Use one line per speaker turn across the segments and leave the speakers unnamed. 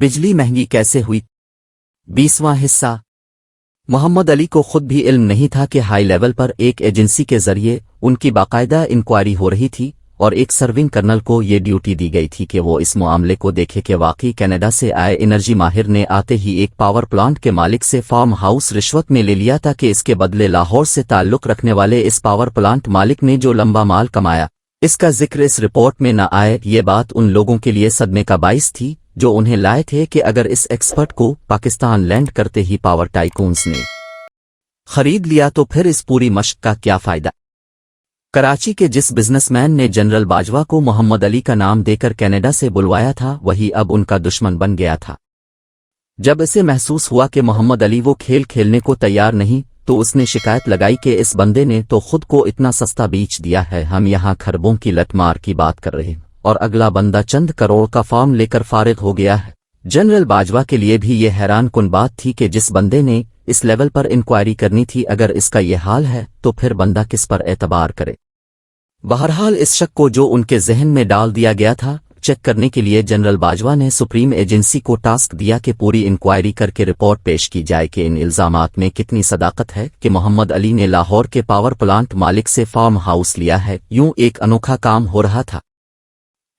बिजली महंगी कैसे हुई? 20वां हिस्सा। मोहम्मद अली को खुद भी इल्म नहीं था कि हाई लेवल पर एक एजेंसी के जरिए उनकी बाकायदा इंक्वायरी हो रही थी और एक सर्विंग कर्नल को ये ड्यूटी दी गई थी कि वो इस मामले को देखे कि वाकई कनाडा से आए एनर्जी माहिर ने आते ही एक पावर प्लांट के मालिक से फार्म हाउस रिश्वत में ले लिया था कि इसके बदले लाहौर से ताल्लुक रखने वाले इस पावर प्लांट मालिक ने जो लंबा माल कमाया, इसका जिक्र इस रिपोर्ट में न आए। ये बात उन लोगों के लिए सदमे का बाइस थी जो उन्हें लाए थे कि अगर इस एक्सपर्ट को पाकिस्तान लैंड करते ही पावर टाइकून्स ने खरीद लिया तो फिर इस पूरी मशक का क्या फायदा। कराची के जिस बिजनेसमैन ने जनरल बाजवा को मोहम्मद अली का नाम देकर कनाडा से बुलवाया था वही अब उनका दुश्मन बन गया था। जब इसे महसूस हुआ कि मोहम्मद अली वो खेल खेलने को तैयार नहीं तो उसने शिकायत लगाई कि इस बंदे ने तो खुद को इतना सस्ता बेच दिया है, हम यहाँ खरबों की लटमार की बात कर रहे हैं और अगला बंदा चंद करोड़ का फार्म लेकर फारिग हो गया है। जनरल बाजवा के लिए भी ये हैरान कुन बात थी कि जिस बंदे ने इस लेवल पर इंक्वायरी करनी थी, अगर इसका ये हाल है तो फिर बंदा किस पर एतबार करे। बहरहाल इस शक को जो उनके जहन में डाल दिया गया था, चेक करने के लिए जनरल बाजवा ने सुप्रीम एजेंसी को टास्क दिया कि पूरी इंक्वायरी करके रिपोर्ट पेश की जाए कि इन इल्जामात में कितनी सदाकत है कि मोहम्मद अली ने लाहौर के पावर प्लांट मालिक से फार्म हाउस लिया है। यूं एक अनोखा काम हो रहा था।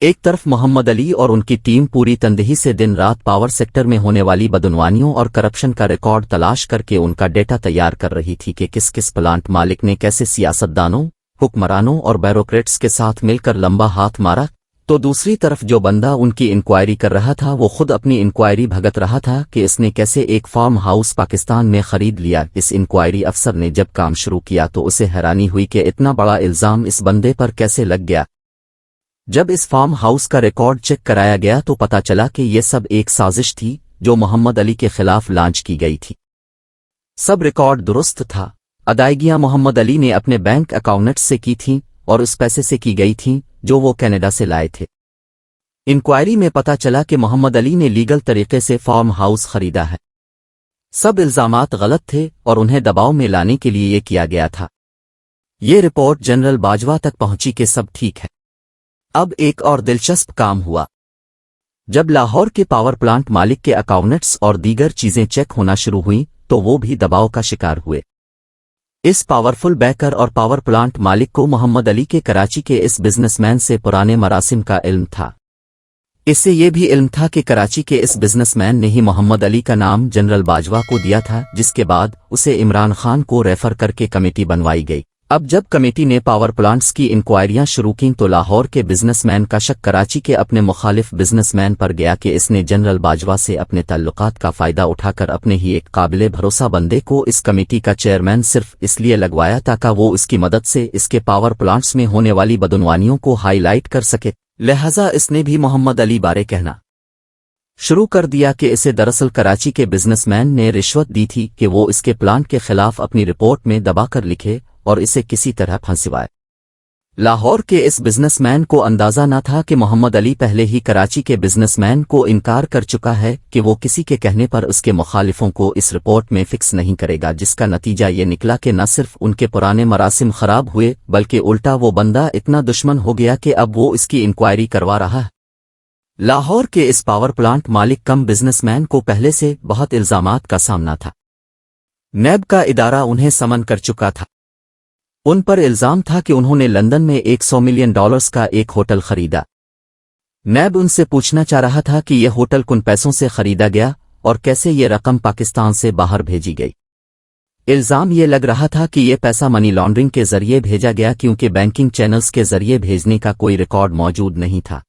एक तरफ मोहम्मद अली और उनकी टीम पूरी तंदही से दिन रात पावर सेक्टर में होने वाली बदनवानियों और करप्शन का रिकॉर्ड तलाश करके उनका डेटा तैयार कर रही थी कि किस किस प्लांट मालिक ने कैसे सियासतदानों, हुक्मरानों और ब्यूरोक्रेट्स के साथ मिलकर लंबा हाथ मारा, तो दूसरी तरफ जो बंदा उनकी इंक्वायरी कर रहा था वो खुद अपनी इंक्वायरी भगत रहा था कि इसने कैसे एक फार्म हाउस पाकिस्तान में खरीद लिया। इस इंक्वायरी अफसर ने जब काम शुरू किया तो उसे हैरानी हुई कि इतना बड़ा इल्जाम इस बंदे पर कैसे लग गया। जब इस फार्म हाउस का रिकॉर्ड चेक कराया गया तो पता चला कि यह सब एक साजिश थी जो मोहम्मद अली के खिलाफ लॉन्च की गई थी। सब रिकॉर्ड दुरुस्त था। अदायगियां मोहम्मद अली ने अपने बैंक अकाउंट्स से की थीं और उस पैसे से की गई थीं जो वो कनाडा से लाए थे। इंक्वायरी में पता चला कि मोहम्मद अली ने लीगल तरीके से फार्म हाउस खरीदा है। सब इल्जामात गलत थे और उन्हें दबाव में लाने के लिए ये किया गया था। ये रिपोर्ट जनरल बाजवा तक पहुंची कि सब ठीक है। अब एक और दिलचस्प काम हुआ। जब लाहौर के पावर प्लांट मालिक के अकाउंट्स और दीगर चीजें चेक होना शुरू हुईं तो वो भी दबाव का शिकार हुए। इस पावरफुल बैकर और पावर प्लांट मालिक को मोहम्मद अली के कराची के इस बिजनेसमैन से पुराने मरासिम का इल्म था। इससे ये भी इल्म था कि कराची के इस बिजनेसमैन ने ही मोहम्मद अली का नाम जनरल बाजवा को दिया था, जिसके बाद उसे इमरान खान को रेफर करके कमेटी बनवाई गई। अब जब कमेटी ने पावर प्लांट्स की इंक्वायरियां शुरू की तो लाहौर के बिजनेसमैन का शक कराची के अपने मुखालिफ बिजनेसमैन पर गया कि इसने जनरल बाजवा से अपने ताल्लुकात का फायदा उठाकर अपने ही एक काबिले भरोसा बंदे को इस कमेटी का चेयरमैन सिर्फ इसलिए लगवाया ताकि वो इसकी मदद से इसके पावर प्लांट्स में होने वाली बदनवानियों को हाईलाइट कर सके। लिहाजा इसने भी मोहम्मद अली बारे कहना शुरू कर दिया कि इसे दरअसल कराची के बिजनेसमैन ने रिश्वत दी थी कि वो इसके प्लांट के खिलाफ अपनी रिपोर्ट में दबाकर लिखे और इसे किसी तरह फंसवाए। लाहौर के इस बिजनेसमैन को अंदाजा न था कि मोहम्मद अली पहले ही कराची के बिजनेसमैन को इनकार कर चुका है कि वो किसी के कहने पर उसके मुखालिफों को इस रिपोर्ट में फिक्स नहीं करेगा, जिसका नतीजा ये निकला कि न सिर्फ उनके पुराने मरासिम खराब हुए बल्कि उल्टा वो बंदा इतना दुश्मन हो गया कि अब वो इसकी इंक्वायरी करवा रहा है। लाहौर के इस पावर प्लांट मालिक कम बिजनेसमैन को पहले से बहुत इल्जामात का सामना था। नैब का इदारा उन्हें समन कर चुका था। उन पर इल्जाम था कि उन्होंने लंदन में $100 मिलियन का एक होटल खरीदा। नैब उनसे पूछना चाह रहा था कि यह होटल किन पैसों से खरीदा गया और कैसे ये रकम पाकिस्तान से बाहर भेजी गई। इल्जाम ये लग रहा था कि यह पैसा मनी लॉन्ड्रिंग के जरिए भेजा गया क्योंकि बैंकिंग चैनल्स के जरिए भेजने का कोई रिकॉर्ड मौजूद नहीं था।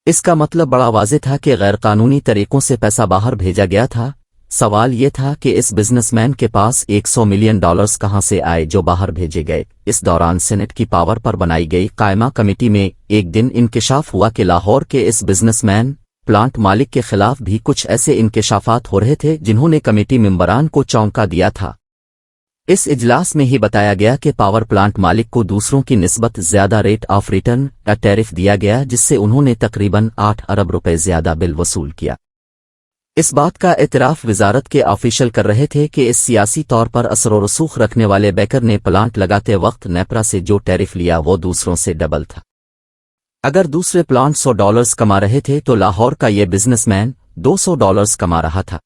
इसका मतलब बड़ा वाज़ेह था कि गैरकानूनी तरीकों से पैसा बाहर भेजा गया था। सवाल ये था कि इस बिजनेसमैन के पास $100 मिलियन कहां से आए जो बाहर भेजे गए। इस दौरान सेनेट की पावर पर बनाई गई कायमा कमेटी में एक दिन इंकिशाफ हुआ कि लाहौर के इस बिजनेसमैन प्लांट मालिक के खिलाफ भी कुछ ऐसे इंकिशाफात हो रहे थे जिन्होंने कमेटी मेंबरान को चौंका दिया था। इस इजलास में ही बताया गया कि पावर प्लांट मालिक को दूसरों की निस्बत ज्यादा रेट ऑफ रिटर्न या टैरिफ दिया गया, जिससे उन्होंने तकरीबन 8 अरब रुपए ज्यादा बिल वसूल किया। इस बात का एतराफ वजारत के ऑफिशियल कर रहे थे कि इस सियासी तौर पर असर व रसूख रखने वाले बैकर ने प्लांट लगाते वक्त नेपरा से जो टैरिफ लिया वो दूसरों से डबल था। अगर दूसरे प्लांट $100 कमा रहे थे तो लाहौर का ये बिजनेसमैन $200 कमा रहा था।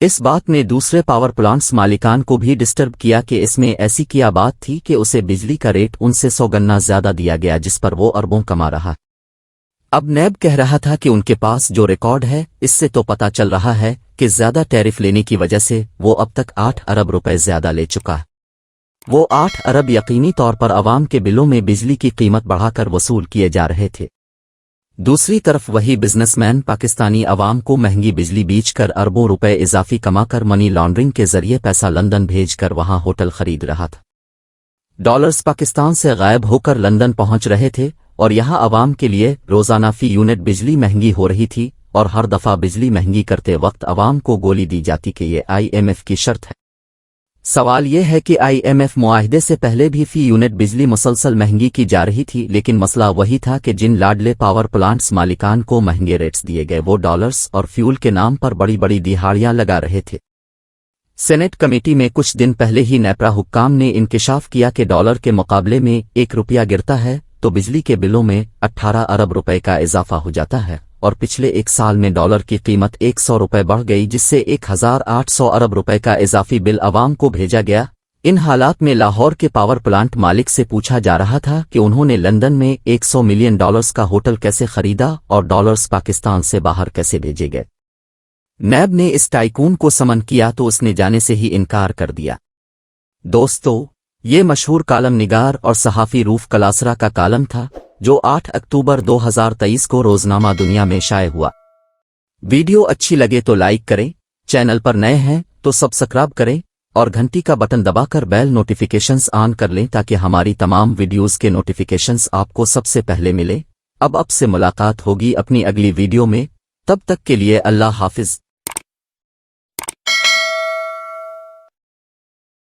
इस बात ने दूसरे पावर प्लांट्स मालिकान को भी डिस्टर्ब किया कि इसमें ऐसी क्या बात थी कि उसे बिजली का रेट उनसे 100 गुना ज्यादा दिया गया जिस पर वो अरबों कमा रहा। अब नैब कह रहा था कि उनके पास जो रिकॉर्ड है इससे तो पता चल रहा है कि ज्यादा टैरिफ लेने की वजह से वो अब तक 8 अरब रुपए ज्यादा ले चुका है। वो 8 अरब यकीनी तौर पर आवाम के बिलों में बिजली की कीमत बढ़ाकर वसूल किए जा रहे थे। दूसरी तरफ वही बिजनेसमैन पाकिस्तानी अवाम को महंगी बिजली बेचकर अरबों रुपए इजाफी कमाकर मनी लॉन्ड्रिंग के जरिए पैसा लंदन भेजकर वहां होटल खरीद रहा था। डॉलर्स पाकिस्तान से गायब होकर लंदन पहुंच रहे थे और यहां अवाम के लिए रोजाना फी यूनिट बिजली महंगी हो रही थी और हर दफा बिजली महंगी करते वक्त अवाम को गोली दी जाती कि ये IMF की शर्त है। सवाल यह है कि IMF मुआहदे से पहले भी फी यूनिट बिजली मुसलसल महंगी की जा रही थी, लेकिन मसला वही था कि जिन लाडले पावर प्लांट्स मालिकान को महंगे रेट्स दिए गए वो डॉलर्स और फ्यूल के नाम पर बड़ी बड़ी दिहाड़ियां लगा रहे थे। सेनेट कमेटी में कुछ दिन पहले ही नेपरा हुक्काम ने इंकिशाफ किया कि डॉलर के मुकाबले में 1 रुपया गिरता है तो बिजली के बिलों में 18 अरब रुपए का इजाफा हो जाता है और पिछले 1 साल में डॉलर की कीमत 100 रुपए बढ़ गई जिससे 1800 अरब रुपए का इजाफी बिल अवाम को भेजा गया। इन हालात में लाहौर के पावर प्लांट मालिक से पूछा जा रहा था कि उन्होंने लंदन में $100 मिलियन का होटल कैसे खरीदा और डॉलर्स पाकिस्तान से बाहर कैसे भेजे गए। नैब ने इस टाइकून को समन किया तो उसने जाने से ही इनकार कर दिया। दोस्तों, ये मशहूर कालम निगार और सहाफ़ी रूफ कलासरा का कालम था जो 8 अक्टूबर 2023 को रोजनामा दुनिया में शाये हुआ। वीडियो अच्छी लगे तो लाइक करें, चैनल पर नए हैं तो सब्सक्राइब करें और घंटी का बटन दबाकर बेल नोटिफिकेशंस ऑन कर लें ताकि हमारी तमाम वीडियोस के नोटिफिकेशंस आपको सबसे पहले मिले। अब से मुलाकात होगी अपनी अगली वीडियो में, तब तक के लिए अल्लाह हाफिज।